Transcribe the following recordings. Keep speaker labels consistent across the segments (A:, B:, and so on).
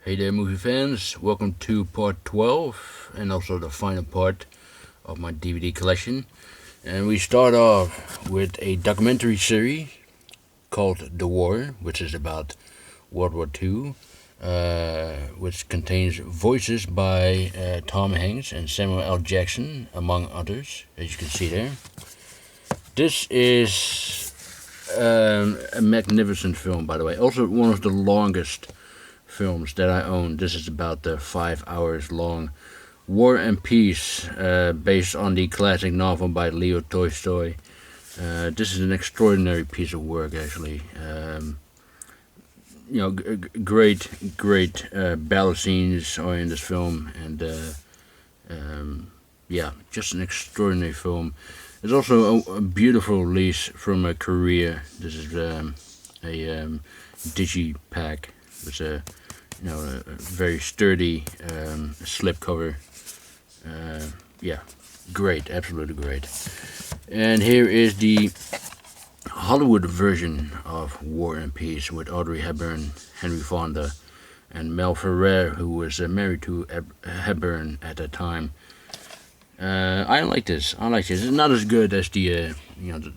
A: Hey there, movie fans. Welcome to part 12 and also the final part of my DVD collection. And we start off with a documentary series called The War, which is about World War II, which contains voices by Tom Hanks and Samuel L. Jackson, among others, as you can see there. This is a magnificent film, by the way. Also, one of the longest films that I own. This is about 5 hours long. War and Peace, based on the classic novel by Leo Tolstoy. This is an extraordinary piece of work, actually. Great battle scenes are in this film, and just an extraordinary film. It's also a beautiful release from Korea. This is a digipack. It's a very sturdy slipcover. Great, absolutely great. And here is the Hollywood version of War and Peace with Audrey Hepburn, Henry Fonda, and Mel Ferrer, who was married to Hepburn at that time. I like this. It's not as good as the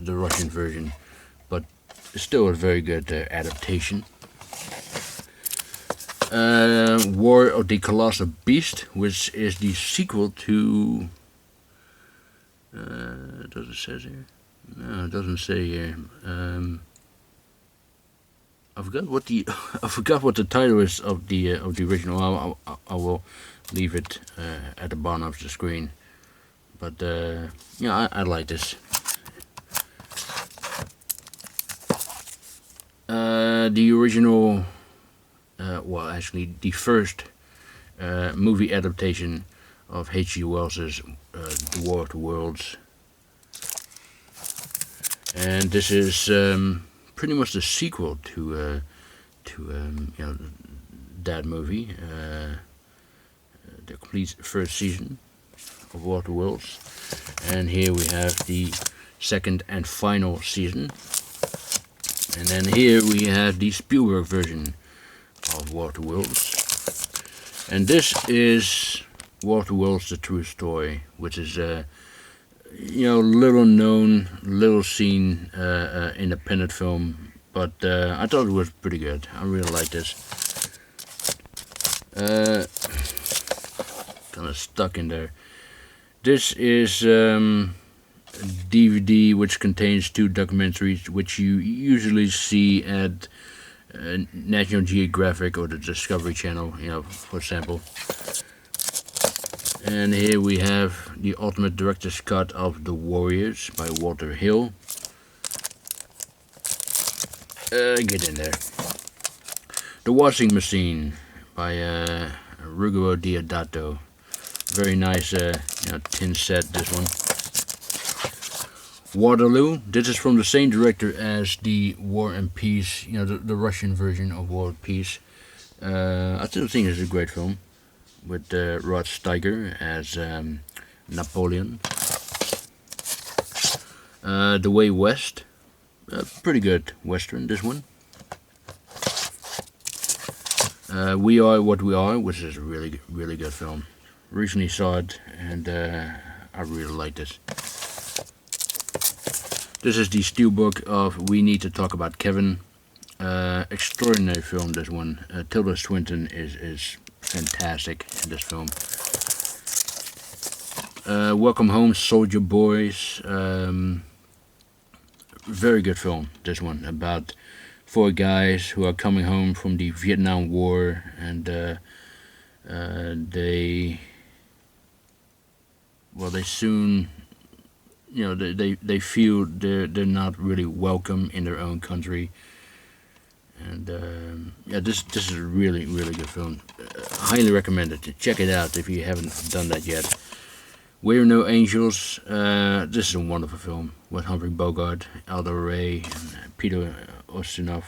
A: Russian version, but it's still a very good adaptation. War of the Colossal Beast, which is the sequel to. Does it say here? No, it doesn't say here. I forgot what the title is of the original. I will leave it at the bottom of the screen. But I like this. The original. The first movie adaptation of H.G. Wells's The War of the Worlds. And this is pretty much the sequel to that movie, the complete first season of War of the Worlds. And here we have the second and final season. And then here we have the Spielberg version of War of the Worlds. And this is War of the Worlds, the true story, which is little known, little seen independent film, but I thought it was pretty good. I really like this. Kind of stuck in there. This is a DVD which contains two documentaries which you usually see at National Geographic or the Discovery Channel, for example. And here we have the ultimate director's cut of The Warriors by Walter Hill. Get in there. The Washing Machine by Ruggero Deodato. Very nice tin set, this one. Waterloo. This is from the same director as the War and Peace, the Russian version of War and Peace. I still think it's a great film with Rod Steiger as Napoleon. The Way West. Pretty good Western, this one. We Are What We Are, which is a really, really good film. Recently saw it, and I really like this. This is the steelbook of We Need to Talk About Kevin. Extraordinary film, this one. Tilda Swinton is fantastic in this film. Welcome Home, Soldier Boys. Very good film, this one, about 4 guys who are coming home from the Vietnam War, and they soon, they feel they're not really welcome in their own country. And this is a really, really good film. Highly recommend it. Check it out if you haven't done that yet. We're No Angels. This is a wonderful film with Humphrey Bogart, Aldo Ray, and Peter Ustinov.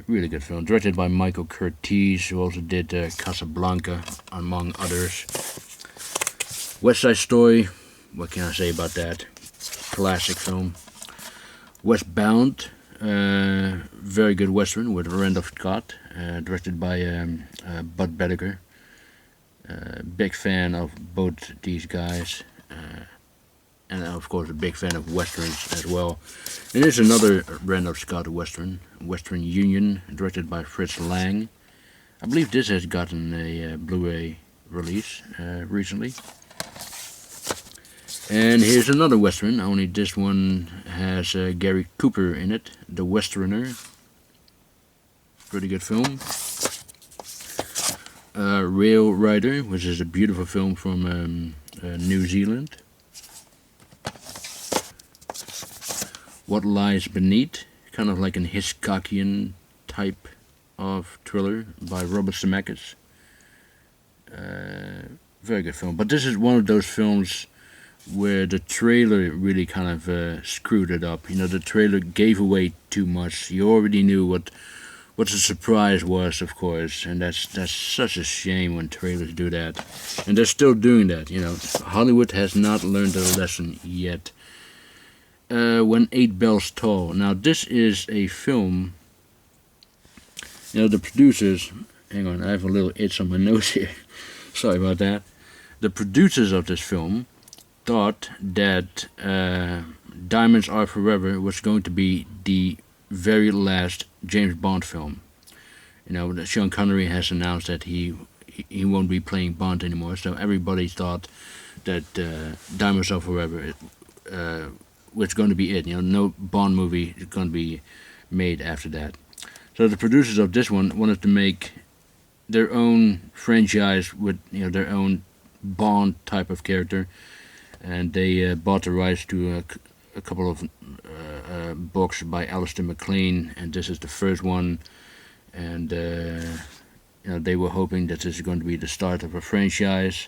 A: Really good film. Directed by Michael Curtiz, who also did Casablanca, among others. West Side Story. What can I say about that? Classic film. Westbound. very good western with Randolph Scott, directed by Bud Bediger. Big fan of both these guys, and of course a big fan of westerns as well. And there's another Randolph Scott western, Western Union, directed by Fritz Lang. I believe this has gotten a Blu-ray release recently. And here's another western, only this one has Gary Cooper in it, The Westerner. Pretty good film. Rail Rider, which is a beautiful film from New Zealand. What Lies Beneath, kind of like an Hitchcockian type of thriller by Robert Zemeckis. Very good film. But this is one of those films where the trailer really kind of screwed it up. You know, the trailer gave away too much. You already knew what the surprise was, of course, and that's such a shame when trailers do that. And they're still doing that, you know. Hollywood has not learned their lesson yet. When Eight Bells Toll. Now, this is a film, you know, the producers, hang on, I have a little itch on my nose here. Sorry about that. The producers of this film thought that Diamonds Are Forever was going to be the very last James Bond film. You know, Sean Connery has announced that he won't be playing Bond anymore, so everybody thought that Diamonds Are Forever was going to be it. You know, no Bond movie is going to be made after that. So the producers of this one wanted to make their own franchise with, you know, their own Bond type of character. And they bought the rights to a couple of books by Alistair MacLean, and this is the first one. And you know, they were hoping that this is going to be the start of a franchise,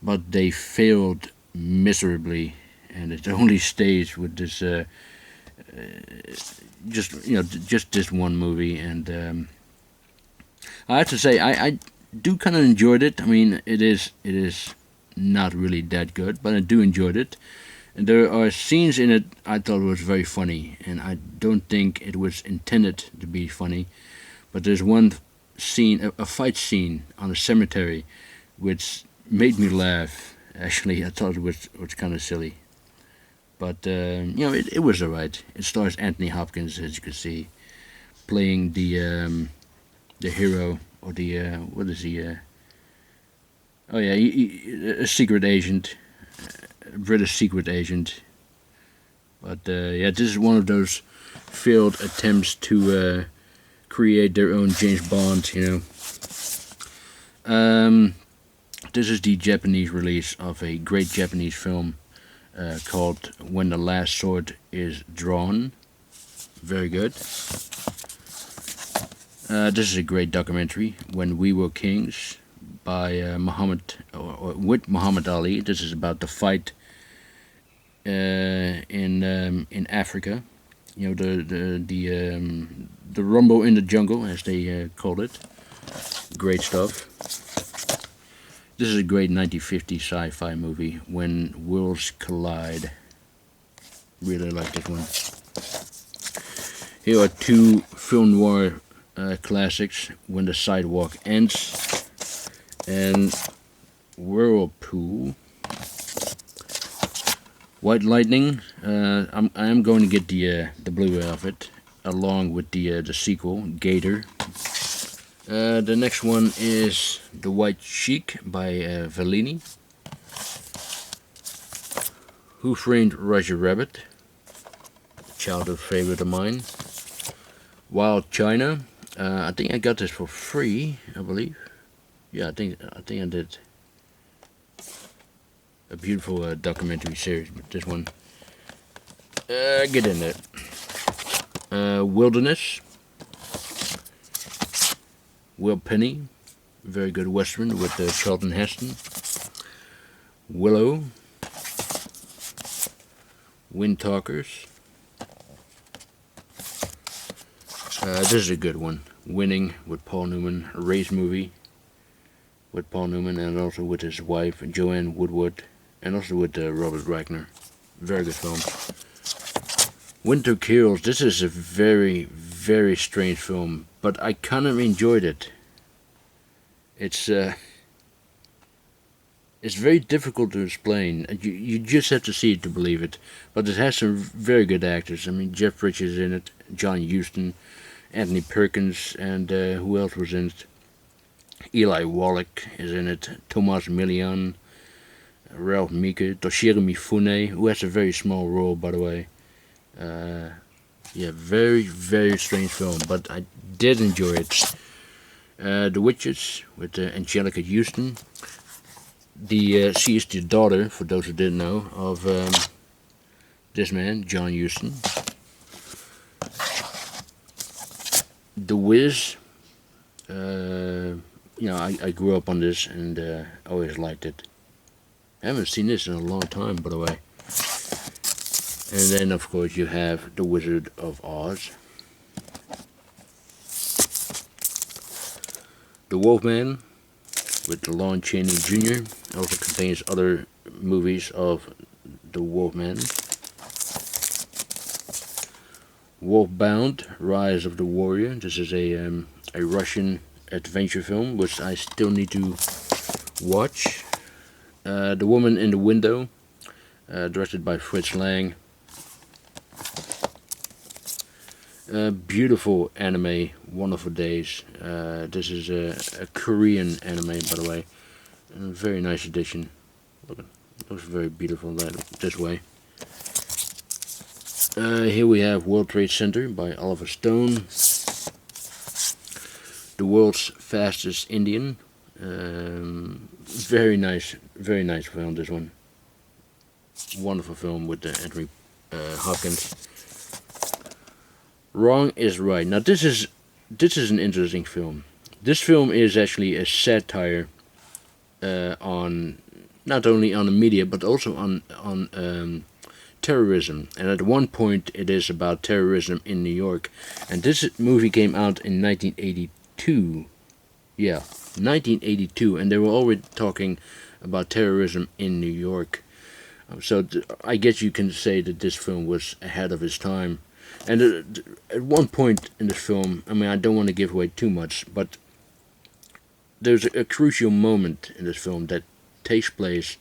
A: but they failed miserably, and it only stays with this just this one movie. And I have to say, I do kind of enjoyed it. I mean, it is not really that good, but I do enjoyed it. And there are scenes in it I thought was very funny, and I don't think it was intended to be funny. But there's one scene, a fight scene on a cemetery, which made me laugh. Actually, I thought it was kind of silly. But you know, it was alright. It stars Anthony Hopkins, as you can see, playing the hero, or the what is he? Oh yeah, a secret agent, a British secret agent. But yeah, this is one of those failed attempts to create their own James Bond, you know. This is the Japanese release of a great Japanese film called When the Last Sword is Drawn. Very good. This is a great documentary, When We Were Kings, by with Muhammad Ali. This is about the fight in Africa. You know, the rumble in the jungle, as they called it. Great stuff. This is a great 1950 sci-fi movie, When Worlds Collide. Really like this one. Here are two film noir classics, When the Sidewalk Ends and Whirlpool. White Lightning. I am going to get the Blu-ray of it, along with the sequel, Gator. The next one is The White Sheik by Fellini. Who Framed Roger Rabbit? Childhood favorite of mine. Wild China. I think I got this for free, I believe. Yeah, I think I did. A beautiful documentary series, but this one, get in there. Wilderness. Will Penny, very good western with Charlton Heston. Willow. Wind Talkers. This is a good one. Winning with Paul Newman, a race movie with Paul Newman, and also with his wife Joanne Woodward, and also with Robert Wagner. Very good film. Winter Kills. This is a very, very strange film, but I kind of enjoyed it. It's very difficult to explain. You just have to see it to believe it. But it has some very good actors. I mean, Jeff Bridges is in it, John Huston, Anthony Perkins, and who else was in it? Eli Wallach is in it, Tomas Milian, Ralph Meeker, Toshiro Mifune, who has a very small role, by the way. Yeah, very, very strange film, but I did enjoy it. The Witches with Angelica Houston. She is the daughter, for those who didn't know, of this man, John Huston. The Wiz. I grew up on this and always liked it. I haven't seen this in a long time, by the way. And then, of course, you have The Wizard of Oz. The Wolfman with Lon Chaney Jr. also contains other movies of the Wolfman. Wolfbound, Rise of the Warrior. This is a Russian adventure film, which I still need to watch. The Woman in the Window, directed by Fritz Lang. Beautiful anime, Wonderful Days. This is a Korean anime, by the way. A very nice edition. Look, it looks very beautiful this way. Here we have World Trade Center by Oliver Stone. The World's Fastest Indian. Very nice film, this one. Wonderful film with Anthony Hopkins. Wrong is Right. Now this is an interesting film. This film is actually a satire on not only on the media but also on terrorism. And at one point it is about terrorism in New York. And this movie came out in 1982. Yeah, 1982, and they were already talking about terrorism in New York. So I guess you can say that this film was ahead of its time. And at one point in this film, I mean, I don't want to give away too much, but there's a crucial moment in this film that takes place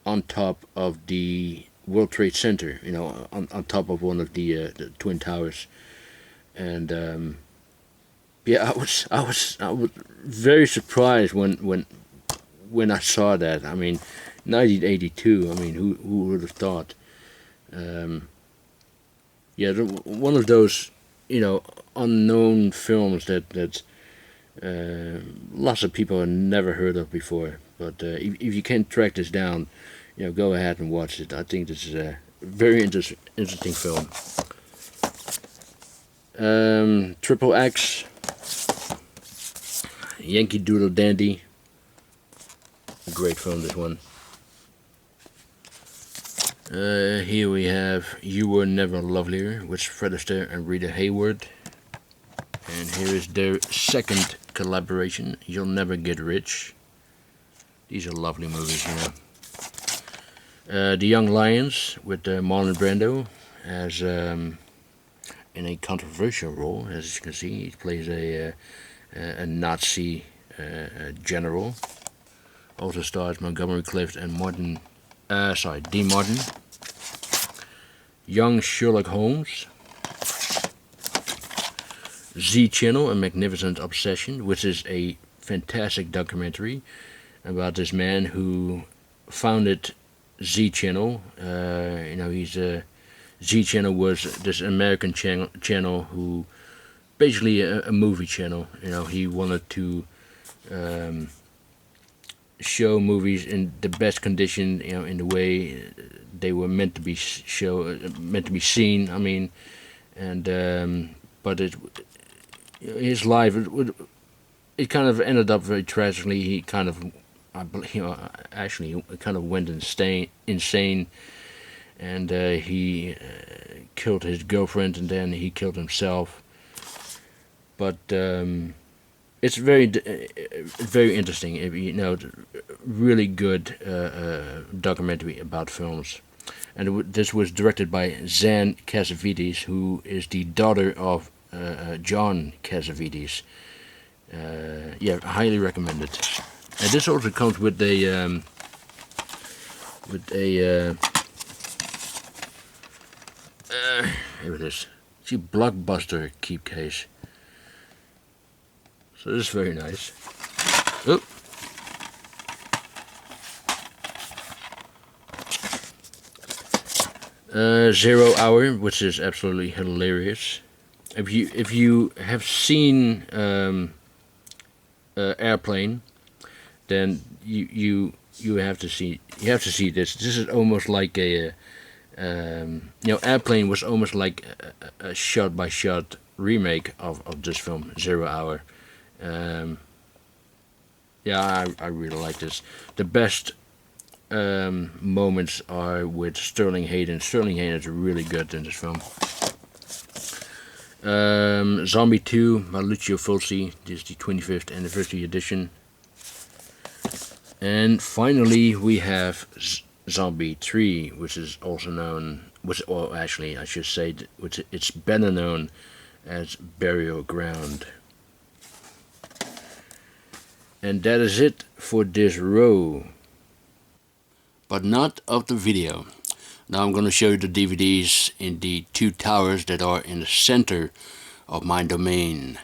A: on top of the World Trade Center, on top of one of the Twin Towers. And yeah, I was very surprised when I saw that. I mean, 1982. I mean, who would have thought? Yeah, one of those unknown films that lots of people have never heard of before. But if you can track this down, go ahead and watch it. I think this is a very interesting film. Triple X, Yankee Doodle Dandy. Great film, this one. Here we have You Were Never Lovelier with Fred Astaire and Rita Hayworth. And here is their second collaboration, You'll Never Get Rich. These are lovely movies, The Young Lions with Marlon Brando as in a controversial role. As you can see, he plays a Nazi general. Also stars Montgomery Clift and Dean Martin. Young Sherlock Holmes. Z Channel, A Magnificent Obsession, which is a fantastic documentary about this man who founded Z Channel. Z Channel was this American channel who, basically a movie channel. He wanted to show movies in the best condition, in the way they were meant to be seen. I mean, and but his life it kind of ended up very tragically. He kind of, actually kind of went insane, and he killed his girlfriend, and then he killed himself. But it's very interesting. Really good documentary about films. and this was directed by Zan Cassavetes, who is the daughter of John Cassavetes. Yeah, highly recommended. And this also comes with a here it is. See, Blockbuster keep case. So this is very nice. Oh. 0 Hour, which is absolutely hilarious. If you have seen Airplane, then you have to see this. This is almost like a Airplane was almost like a shot by shot remake of this film, 0 Hour. Yeah, I really like this. The best moments are with Sterling Hayden. Sterling Hayden is really good in this film. Zombie 2 by Lucio Fulci. This is the 25th anniversary edition. And finally we have Zombie 3, which is also known, or actually I should say, which it's better known as Burial Ground. And that is it for this row. But not of the video. Now I'm going to show you the DVDs in the two towers that are in the center of my domain.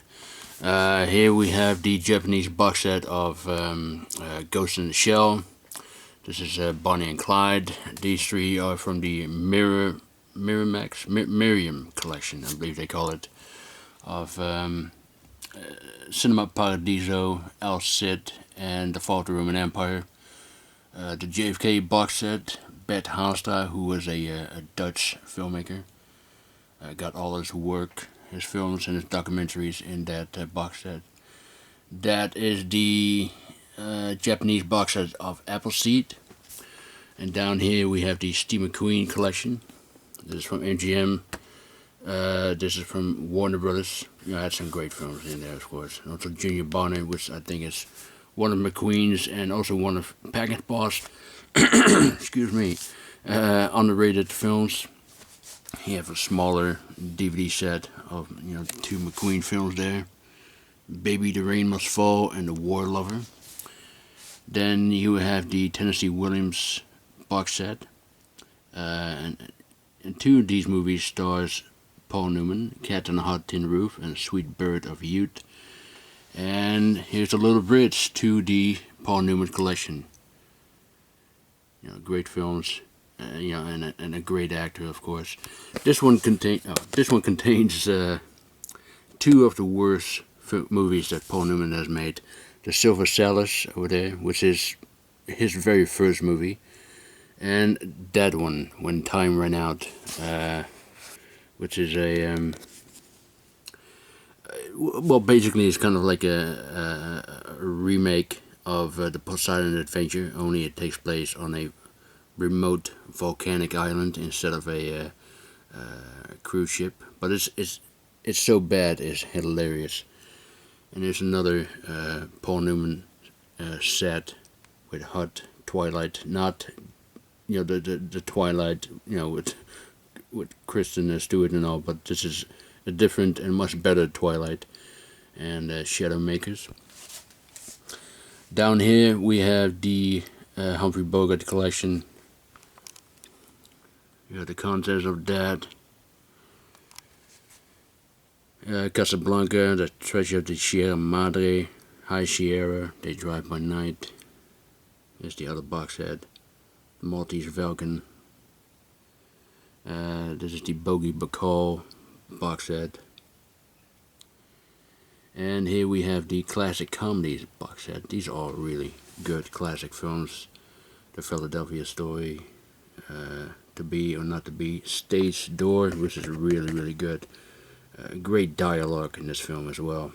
A: Here we have the Japanese box set of Ghost in the Shell. This is Bonnie and Clyde. These three are from the Miriam collection, I believe they call it, of Cinema Paradiso, El Cid, and The Fall of the Roman Empire. The JFK box set, Bert Haastra, who was a Dutch filmmaker, got all his work, his films and his documentaries in that box set. That is the Japanese box set of Appleseed. And down here we have the Steve McQueen collection. This is from MGM. This is from Warner Brothers. I had some great films in there, of course. And also Junior Bonner, which I think is one of McQueen's and also one of Peckinpah's excuse me, underrated films. You have a smaller DVD set of two McQueen films there. Baby, the Rain Must Fall and The War Lover. Then you have the Tennessee Williams box set. And two of these movies stars Paul Newman, Cat on a Hot Tin Roof and Sweet Bird of Youth. And here's a little bridge to the Paul Newman collection. Great films, and a great actor, of course. This one contains two of the worst movies that Paul Newman has made. The Silver Salus over there, which is his very first movie, and that one, When Time Ran Out, which is a well, basically it's kind of like a remake of the Poseidon Adventure, only it takes place on a remote volcanic island instead of a cruise ship. But it's so bad, it's hilarious. And there's another Paul Newman set with Hot Twilight, not the Twilight with Kristen Stewart and all, but this is a different and much better Twilight, and Shadow Makers. Down here we have the Humphrey Bogart collection. You have the contents of that. Casablanca, The Treasure of the Sierra Madre, High Sierra, They Drive by Night. Here's the other box set. The Maltese Falcon. This is the Bogey Bacall box set. And here we have the Classic Comedies box set. These are all really good classic films. The Philadelphia Story, To Be or Not to Be, Stage Door, which is really, really good. Great dialogue in this film as well.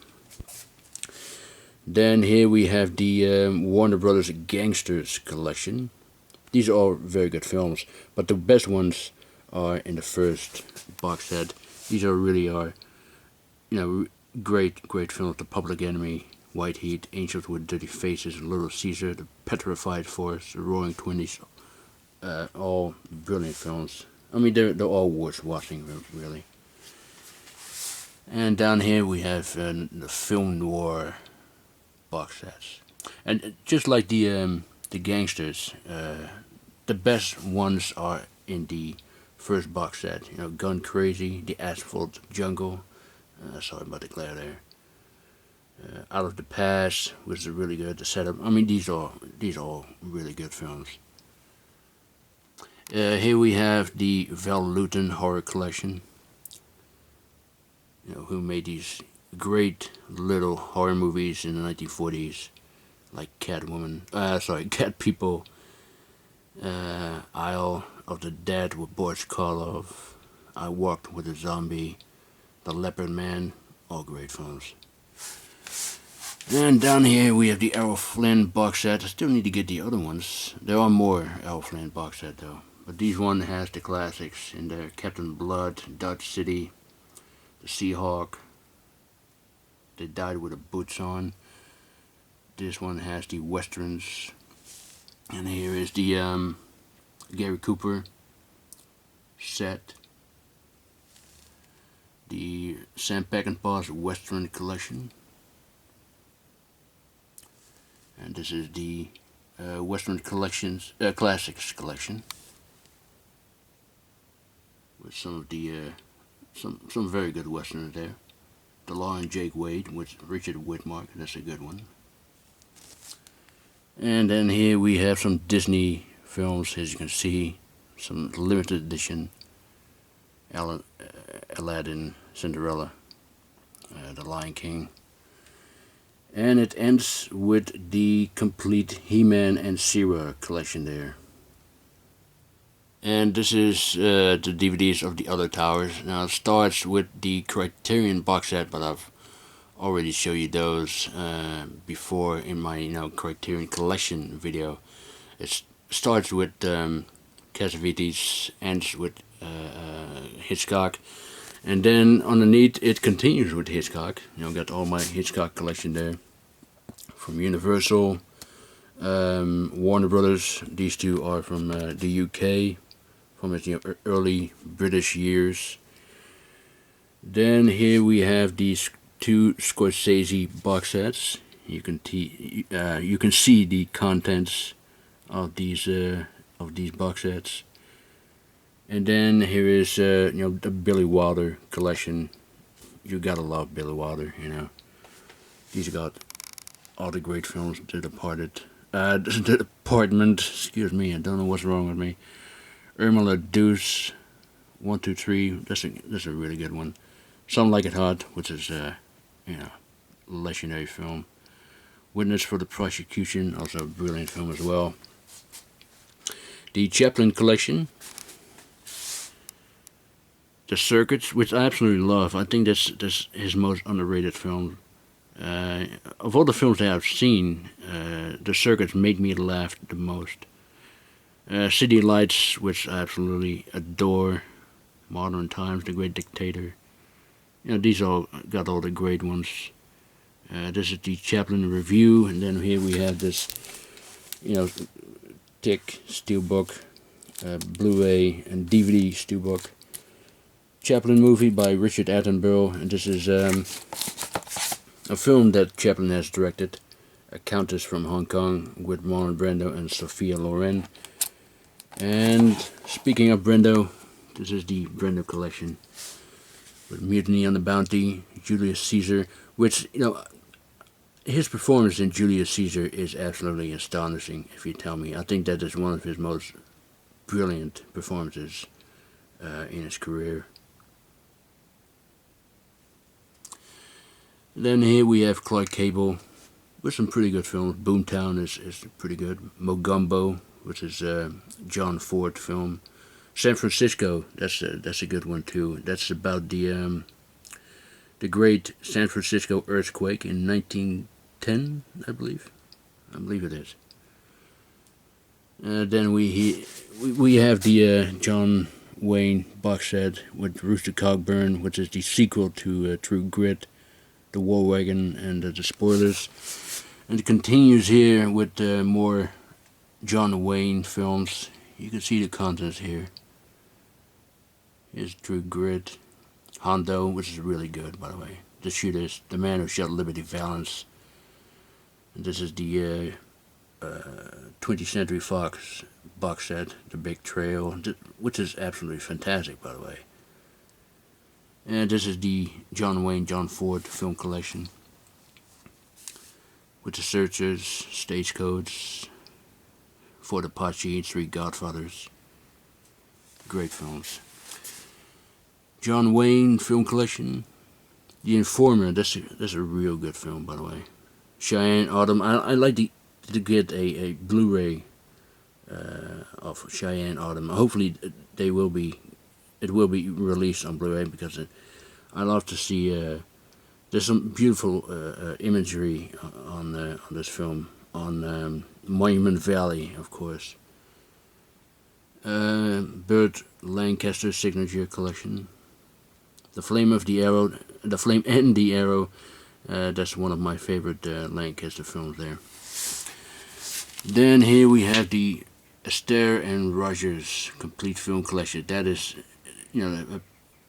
A: Then here we have the Warner Brothers Gangsters collection. These are all very good films, but the best ones are in the first box set. These really are great films. The Public Enemy, White Heat, Angels with Dirty Faces, Little Caesar, The Petrified Forest, The Roaring Twenties. All brilliant films. I mean, they're all worth watching, really. And down here we have the film noir box sets, and just like the gangsters, the best ones are in the first box set. You know, Gun Crazy, The Asphalt Jungle. Sorry about the glare there. Out of the Past was really good. The setup. I mean, these are all really good films. Here we have the Val Lewton horror collection. You know, who made these great little horror movies in the 1940s, like Cat People, Isle of the Dead with Boris Karloff, I Walked with a Zombie, The Leopard Man, all great films. And down here we have the Errol Flynn box set. I still need to get the other ones. There are more Errol Flynn box set though. But these one has the classics in there. Captain Blood, Dodge City, The Seahawk, They Died with the Boots On. This one has the westerns. And here is the Gary Cooper set. The Sam Peckinpah's Western collection. And this is the Western Collections Classics collection, with some of the some very good westerns there. The Law and Jake Wade with Richard Whitmark, that's a good one. And then here we have some Disney films, as you can see, some limited edition. Aladdin, Cinderella, The Lion King. And it ends with the complete He-Man and She-Ra collection there. And this is the DVDs of the other towers. Now it starts with the Criterion box set, but I've already showed you those before in my Criterion collection video. It starts with Cassavetes, ends with Hitchcock. And then underneath it continues with Hitchcock. Got all my Hitchcock collection there. From Universal, Warner Brothers. These two are from the UK, from its early British years. Then here we have these two Scorsese box sets. You can see the contents of these box sets. And then here is the Billy Wilder collection. You gotta love Billy Wilder, These got all the great films. The Department, excuse me, I don't know what's wrong with me. Irma La Douce, 1, 2, 3, that's a really good one. Some Like It Hot, which is legendary film. Witness for the Prosecution, also a brilliant film as well. The Chaplin collection. The Circuits, which I absolutely love. I think that's his most underrated film. Of all the films that I've seen, The Circuits made me laugh the most. City Lights, which I absolutely adore. Modern Times, The Great Dictator. These all got all the great ones. This is the Chaplin Review, and then here we have this, thick steelbook, Blu-ray and DVD steelbook. Chaplin movie by Richard Attenborough, and this is a film that Chaplin has directed, A Countess from Hong Kong, with Marlon Brando and Sophia Loren. And speaking of Brando, this is the Brando collection, with Mutiny on the Bounty, Julius Caesar, which, his performance in Julius Caesar is absolutely astonishing, if you tell me. I think that is one of his most brilliant performances in his career. Then here we have Clark Gable with some pretty good films. Boomtown is pretty good. Mogumbo, which is a John Ford film. San Francisco, that's a good one too. That's about the great San Francisco earthquake in 1910, I believe. I believe it is. Then we have the John Wayne box set with Rooster Cogburn, which is the sequel to True Grit, The War Wagon, and the Spoilers. And it continues here with more John Wayne films. You can see the contents here. Here's True Grit. Hondo, which is really good, by the way. The shooter is the man who shot Liberty Valance. And this is the 20th Century Fox box set, The Big Trail, which is absolutely fantastic, by the way. And this is the John Wayne, John Ford film collection, with the Searchers, Stagecoach, Fort Apache, and Three Godfathers. Great films. John Wayne film collection. The Informer, that's a real good film, by the way. Cheyenne Autumn. I like to get a Blu-ray of Cheyenne Autumn. Hopefully it will be released on Blu-ray, because I love to see. There's some beautiful imagery on this film, on Monument Valley, of course. Burt Lancaster signature collection. The Flame and the Arrow. That's one of my favorite Lancaster films there. Then here we have the Astaire and Rogers complete film collection. That is, an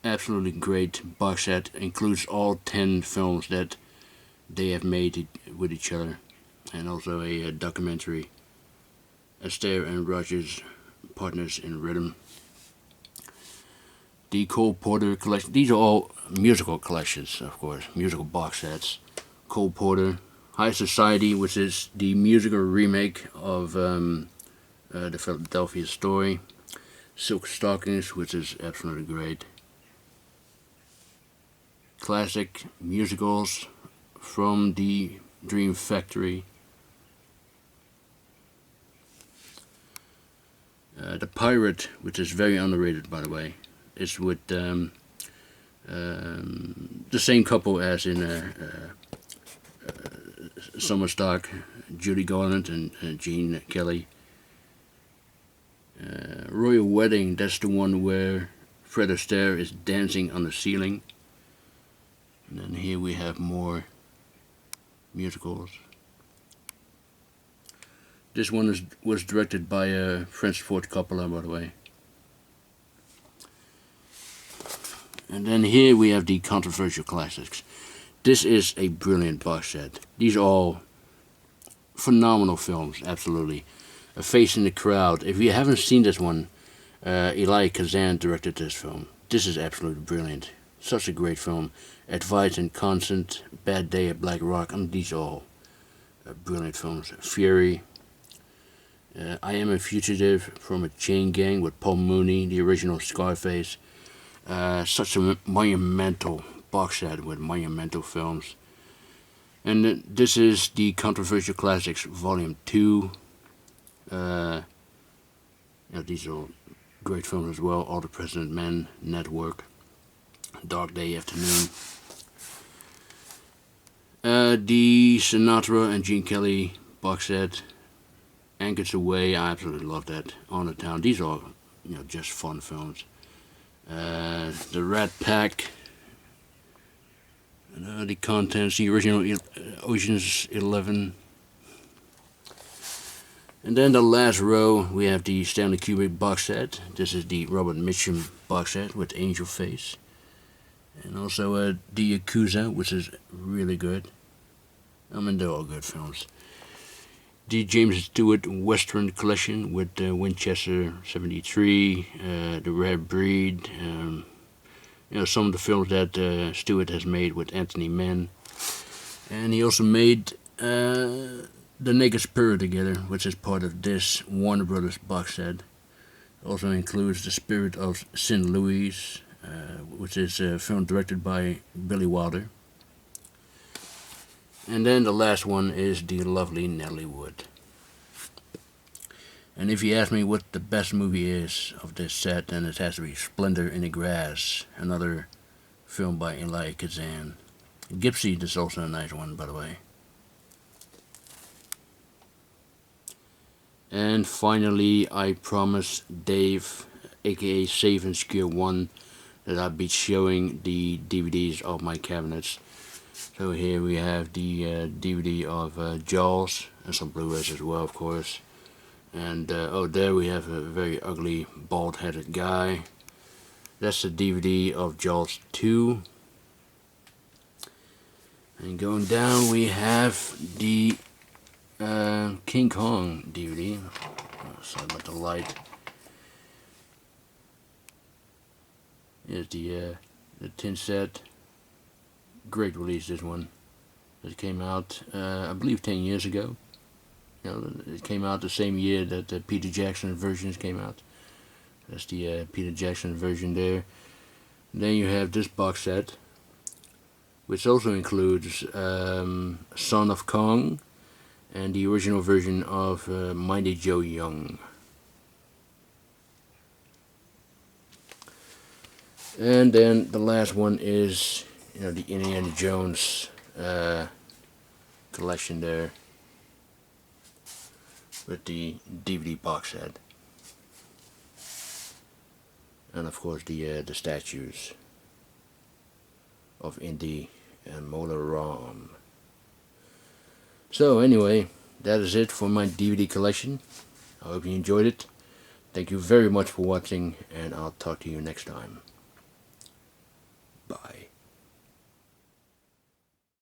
A: absolutely great box set. Includes all 10 films that they have made with each other, and also a documentary. Astaire and Rogers, Partners in Rhythm. The Cole Porter collection. These are all musical collections, of course, musical box sets. Cole Porter, High Society, which is the musical remake of the Philadelphia Story. Silk Stockings, which is absolutely great. Classic musicals from the Dream Factory. The Pirate, which is very underrated, by the way, is with the same couple as in Summer Stock, Judy Garland and Gene Kelly. Royal Wedding, that's the one where Fred Astaire is dancing on the ceiling. And then here we have more musicals. This one was directed by Francis Ford Coppola, by the way. And then here we have the controversial classics. This is a brilliant box set. These are all phenomenal films, absolutely. A Face in the Crowd. If you haven't seen this one, Elia Kazan directed this film. This is absolutely brilliant. Such a great film. Advice and Constant, Bad Day at Black Rock. These are all brilliant films. Fury. I Am a Fugitive from a Chain Gang with Paul Mooney, the original Scarface. Such a monumental box set with monumental films. And this is the Controversial Classics Volume 2. These are great films as well. All the President Men, Network, Dark Day Afternoon. The Sinatra and Gene Kelly box set. Anchors Away, I absolutely love that. On the Town. These are just fun films. The Rat Pack. The contents, the original Ocean's 11. And then the last row, we have the Stanley Kubrick box set. This is the Robert Mitchum box set with Angel Face. And also the Yakuza, which is really good. They're all good films. The James Stewart Western Collection with Winchester 73, The Rare Breed. Some of the films that Stewart has made with Anthony Mann. And he also made The Naked Spirit together, which is part of this Warner Brothers box set. Also includes The Spirit of St. Louis, which is a film directed by Billy Wilder. And then the last one is the lovely Natalie Wood. And if you ask me what the best movie is of this set, then it has to be Splendor in the Grass, another film by Elia Kazan. Gypsy is also a nice one, by the way. And finally, I promised Dave, aka Save and Secure 1, that I'd be showing the DVDs of my cabinets. So here we have the DVD of Jaws, and some Blu-rays as well, of course. And oh, there we have a very ugly bald-headed guy. That's the DVD of Jaws 2. And going down we have the King Kong DVD. Oh, sorry about the light. Here's the tin set. Great release, this one. It came out, I believe, 10 years ago. You know, it came out the same year that the Peter Jackson versions came out. That's the Peter Jackson version there. And then you have this box set, which also includes Son of Kong and the original version of Mighty Joe Young. And then the last one is, you know, the Indiana Jones collection there, with the DVD box set, and of course the statues of Indy and Mola Ram. So anyway, that is it for my DVD collection. I hope you enjoyed it. Thank you very much for watching, and I'll talk to you next time.